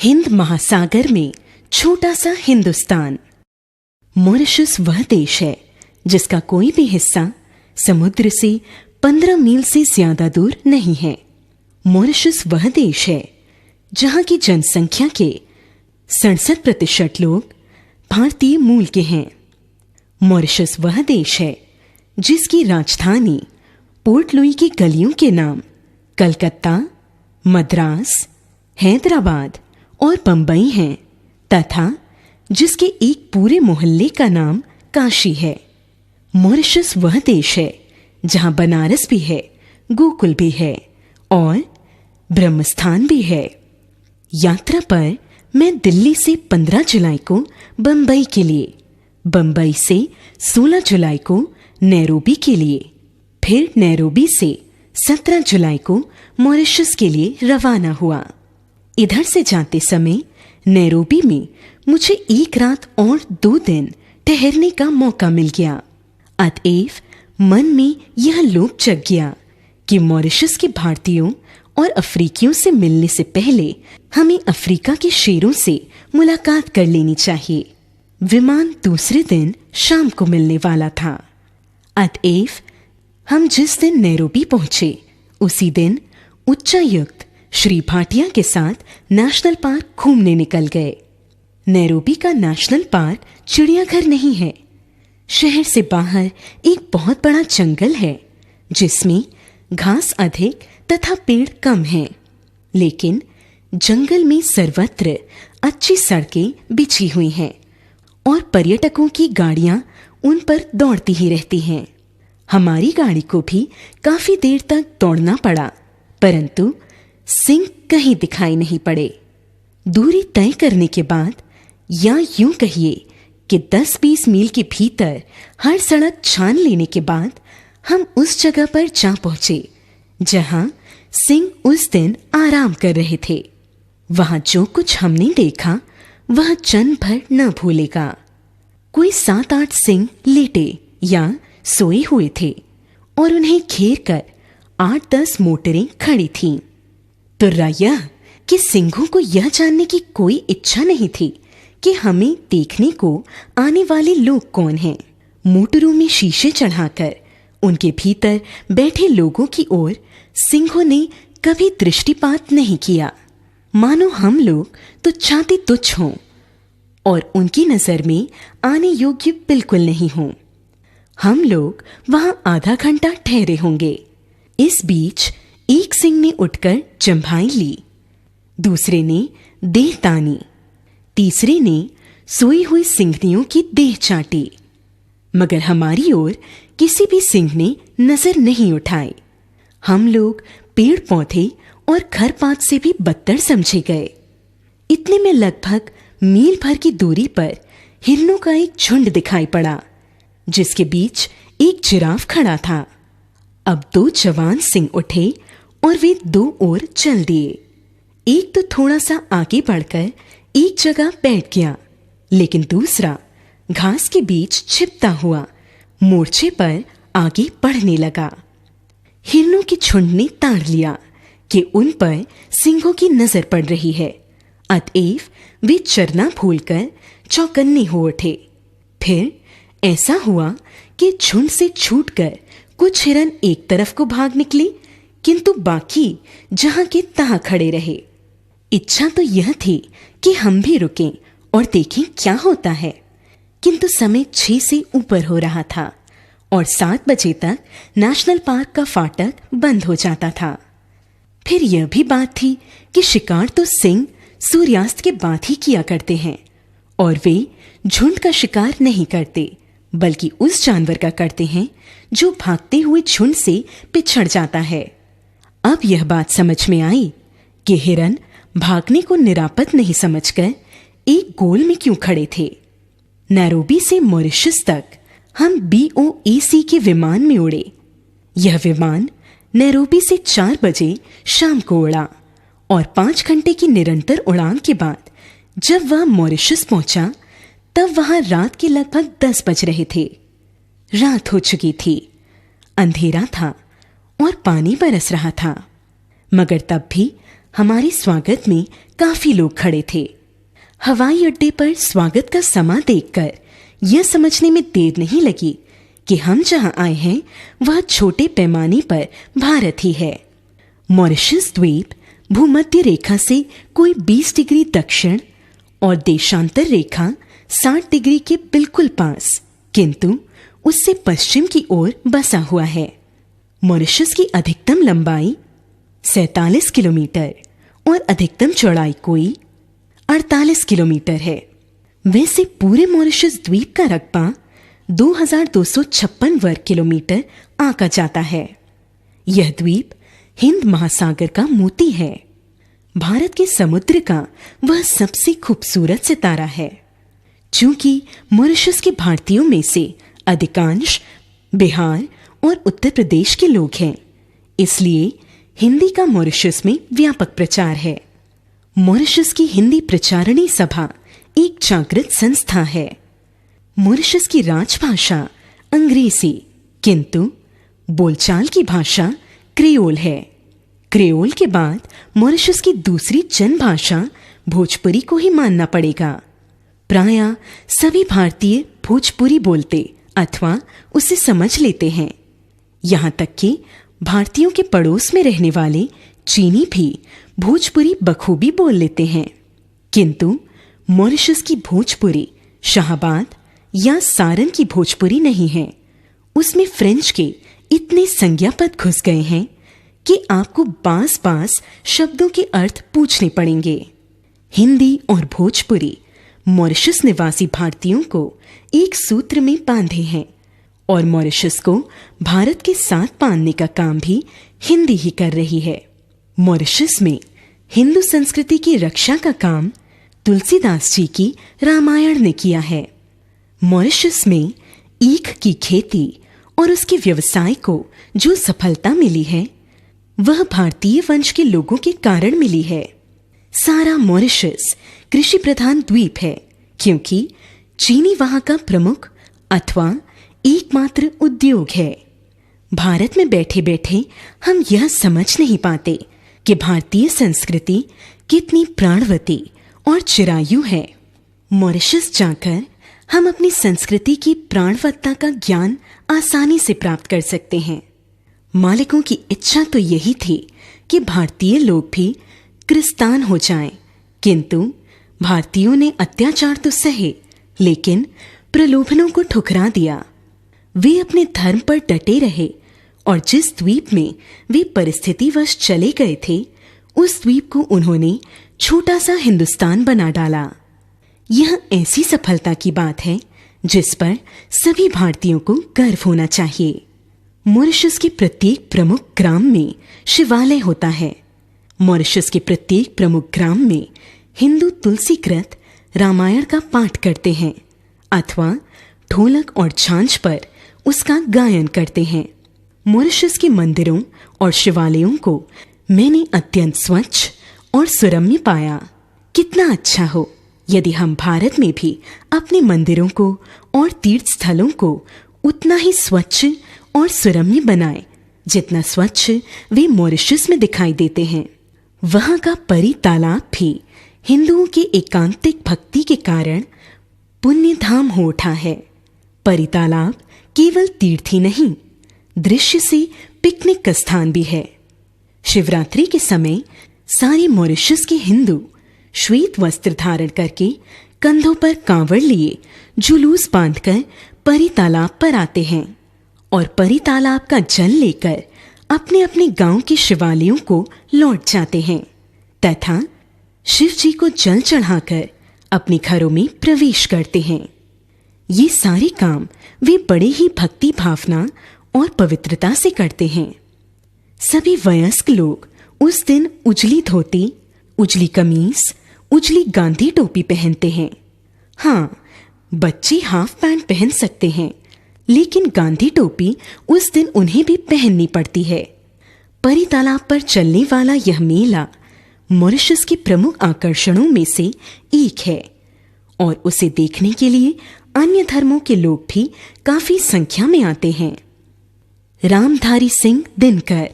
हिंद महासागर में छोटा सा हिंदुस्तान। मॉरिशस वह देश है जिसका कोई भी हिस्सा समुद्र से 15 मील से ज्यादा दूर नहीं है। मॉरिशस वह देश है जहां की जनसंख्या के 67% लोग भारतीय मूल के हैं। मॉरिशस वह देश है जिसकी राजधानी पोर्ट लुई की गलियों के नाम कलकत्ता, मद्रास, हैदराबाद और बंबई हैं तथा जिसके एक पूरे मोहल्ले का नाम काशी है। मॉरिशस वह देश है जहां बनारस भी है, गोकुल भी है और ब्रह्मस्थान भी है। यात्रा पर मैं दिल्ली से 15 जुलाई को बंबई के लिए, बंबई से 16 जुलाई को नैरोबी के लिए, फिर नैरोबी से 17 जुलाई को मॉरिशस के लिए रवाना हुआ। इधर से जाते समय नैरोबी में मुझे एक रात और 2 दिन ठहरने का मौका मिल गया। अतएव मन में यह लोभ जग गया कि मॉरिशस के भारतीयों और अफ्रीकियों से मिलने से पहले हमें अफ्रीका के शेरों से मुलाकात कर लेनी चाहिए। विमान दूसरे दिन शाम को मिलने वाला था। अतएव हम जिस दिन नैरोबी पहुंचे उसी दिन उच्चायुक्त श्री भाटिया के साथ नेशनल पार्क घूमने निकल गए। नैरोबी का नेशनल पार्क चिड़ियाघर नहीं है। शहर से बाहर एक बहुत बड़ा जंगल है जिसमें घास अधिक तथा पेड़ कम हैं, लेकिन जंगल में सर्वत्र अच्छी सड़कें बिछी हुई हैं और पर्यटकों की गाड़ियां उन पर दौड़ती ही रहती हैं। हमारी गाड़ी को भी काफी देर तक दौड़ना पड़ा, परंतु सिंह कहीं दिखाई नहीं पड़े। दूरी तय करने के बाद, या यूं कहिए कि 10-20 मील के भीतर हर सड़क छान लेने के बाद हम उस जगह पर जा पहुंचे जहां सिंह उस दिन आराम कर रहे थे। वहां जो कुछ हमने देखा वह क्षण भर न भूलेगा। कोई 7-8 सिंह लेटे या सोए हुए थे और उन्हें घेर कर 8-10 मोटरें खड़ी थीं। तुर्रा यह कि सिंहों को यह जानने की कोई इच्छा नहीं थी कि हमें देखने को आने वाले लोग कौन हैं। मोटरों में शीशे चढ़ाकर उनके भीतर बैठे लोगों की ओर सिंहों ने कभी दृष्टिपात नहीं किया, मानो हम लोग तुच्छाति तुच्छ हों और उनकी नजर में आने योग्य बिल्कुल नहीं हों। हम लोग वहां आधा घंटा ठहरे होंगे। इस बीच एक सिंह ने उठकर जम्भाई ली, दूसरे ने देह तानी, तीसरे ने सोई हुई सिंहनियों की देह चाटी, मगर हमारी ओर किसी भी सिंह ने नजर नहीं उठाई। हम लोग पेड़ पौधे और खरपात से भी बदतर समझे गए। इतने में लगभग मील भर की दूरी पर हिरणों का एक झुंड दिखाई पड़ा जिसके बीच एक जिराफ खड़ा था। अब 2 जवान सिंह उठे और वे 2 ओर चल दिए। एक तो थोड़ा सा आगे बढ़कर एक जगह बैठ गया, लेकिन दूसरा घास के बीच छिपता हुआ मोर्चे पर आगे बढ़ने लगा। हिरणों के झुंड ने ताड़ लिया कि उन पर सिंहों की नजर पड़ रही है। अतएव वे चरना भूलकर चौकन्ने हो उठे। फिर ऐसा हुआ कि झुंड से छूटकर कुछ हिरन एक तरफ को भाग निकले, किंतु बाकी जहां के तहां खड़े रहे। इच्छा तो यह थी कि हम भी रुकें और देखें क्या होता है, किंतु समय 6 से ऊपर हो रहा था और 7 बजे तक नेशनल पार्क का फाटक बंद हो जाता था। फिर यह भी बात थी कि शिकार तो सिंह सूर्यास्त के बाद ही किया करते हैं और वे झुंड का शिकार नहीं करते, बल्कि उस जानवर का करते हैं जो भागते हुए झुंड से पिछड़ जाता है। अब यह बात समझ में आई कि हिरन भागने को निरापद नहीं समझकर एक गोल में क्यों खड़े थे। नैरोबी से मॉरिशस तक हम BOAC के विमान में उड़े। यह विमान नैरोबी से 4 बजे शाम को उड़ा और 5 घंटे की निरंतर उड़ान के बाद जब वह मॉरिशस पहुंचा तब वहां रात के लगभग 10 बज रहे थे। रात हो चुकी थी, अंधेरा था और पानी बरस रहा था, मगर तब भी हमारे स्वागत में काफी लोग खड़े थे। हवाई अड्डे पर स्वागत का समा देखकर यह समझने में देर नहीं लगी कि हम जहां आए हैं वह छोटे पैमाने पर भारत ही है। मॉरिशस द्वीप भूमध्य रेखा से कोई 20 डिग्री दक्षिण और देशांतर रेखा 60 डिग्री के बिल्कुल पास, किंतु उससे पश्चिम की ओर बसा हुआ है। मॉरिशस की अधिकतम लंबाई 47 किलोमीटर और अधिकतम चौड़ाई कोई 48 किलोमीटर है। वैसे पूरे मॉरिशस द्वीप का रकबा 2256 वर्ग किलोमीटर आंका जाता है। यह द्वीप हिंद महासागर का मोती है। भारत के समुद्र का वह सबसे खूबसूरत सितारा है। चूंकि मॉरिशस के भारतीयों में से अधिकांश बिहार और उत्तर प्रदेश के लोग हैं, इसलिए हिंदी का मॉरिशस में व्यापक प्रचार है। मॉरिशस की हिंदी प्रचारणी सभा एक जागृत संस्था है। मॉरिशस की राजभाषा अंग्रेजी, किंतु बोलचाल की भाषा क्रियोल है। क्रियोल के बाद मॉरिशस की दूसरी जनभाषा भोजपुरी को ही मानना पड़ेगा। प्रायः सभी भारतीय भोजपुरी बोलते अथवा उसे समझ लेते हैं। यहाँ तक कि भारतीयों के पड़ोस में रहने वाले चीनी भी भोजपुरी बखूबी बोल लेते हैं, किंतु मॉरिशस की भोजपुरी शाहबाद या सारन की भोजपुरी नहीं है। उसमें फ्रेंच के इतने संज्ञापद घुस गए हैं कि आपको बास शब्दों के अर्थ पूछने पड़ेंगे। हिंदी और भोजपुरी मॉरिशस निवासी भारतीयों को एक सूत्र में बांधे हैं और मॉरिशस को भारत के साथ बांधने का काम भी हिंदी ही कर रही है। मॉरिशस में हिंदू संस्कृति की रक्षा का काम तुलसीदास जी की रामायण ने किया है। मॉरिशस में ईख की खेती और उसके व्यवसाय को जो सफलता मिली है वह भारतीय वंश के लोगों के कारण मिली है। सारा मॉरिशस कृषि प्रधान द्वीप है, क्योंकि चीनी वहां का प्रमुख अथवा एकमात्र उद्योग है। भारत में बैठे बैठे हम यह समझ नहीं पाते कि भारतीय संस्कृति कितनी प्राणवती और चिरायु है। मॉरिशस जाकर हम अपनी संस्कृति की प्राणवत्ता का ज्ञान आसानी से प्राप्त कर सकते हैं। मालिकों की इच्छा तो यही थी कि भारतीय लोग भी क्रिस्तान हो जाएं, किंतु भारतीयों ने अत्याचार तो सहे, लेकिन प्रलोभनों को ठुकरा दिया। वे अपने धर्म पर डटे रहे और जिस द्वीप में वे परिस्थितिवश चले गए थे, उस द्वीप को उन्होंने छोटा सा हिंदुस्तान बना डाला। यह ऐसी सफलता की बात है जिस पर सभी भारतीयों को गर्व होना चाहिए। मॉरिशस के प्रत्येक प्रमुख ग्राम में शिवालय होता है। मॉरिशस के प्रत्येक प्रमुख ग्राम में हिंदू तुलसीकृत रामायण का पाठ करते हैं अथवा ढोलक और झांझ पर उसका गायन करते हैं। मॉरिशस के मंदिरों और शिवालयों को मैंने अत्यंत स्वच्छ और सुरम्य पाया। कितना अच्छा हो यदि हम भारत में भी अपने मंदिरों को और तीर्थ स्थलों को उतना ही स्वच्छ और सुरम्य बनाएं जितना स्वच्छ वे मॉरिशस में दिखाई देते हैं। वहां का परी तालाब भी हिंदुओं की एकांतिक भक्ति के कारण पुण्य धाम हो उठा है। परी तालाब केवल तीर्थ ही नहीं, दृश्य से पिकनिक का स्थान भी है। शिवरात्रि के समय सारे मॉरिशस के हिंदू श्वेत वस्त्र धारण करके कंधों पर कांवड़ लिए जुलूस बांधकर परी तालाब पर आते हैं और परी तालाब का जल लेकर अपने अपने गांव के शिवालयों को लौट जाते हैं तथा शिव जी को जल चढ़ाकर अपने घरों में प्रवेश करते हैं। ये सारे काम वे बड़े ही भक्ति भावना और पवित्रता से करते हैं। सभी वयस्क लोग उस दिन उजली धोती, उजली कमीज, उजली गांधी टोपी पहनते हैं। हाँ, बच्चे हाफ पैंट पहन सकते हैं, लेकिन गांधी टोपी उस दिन उन्हें भी पहननी पड़ती है। परी तालाब पर चलने वाला यह मेला मॉरिशस के प्रमुख आकर्षणों में से एक है और उसे देखने के लिए अन्य धर्मों के लोग भी काफी संख्या में आते हैं। रामधारी सिंह दिनकर।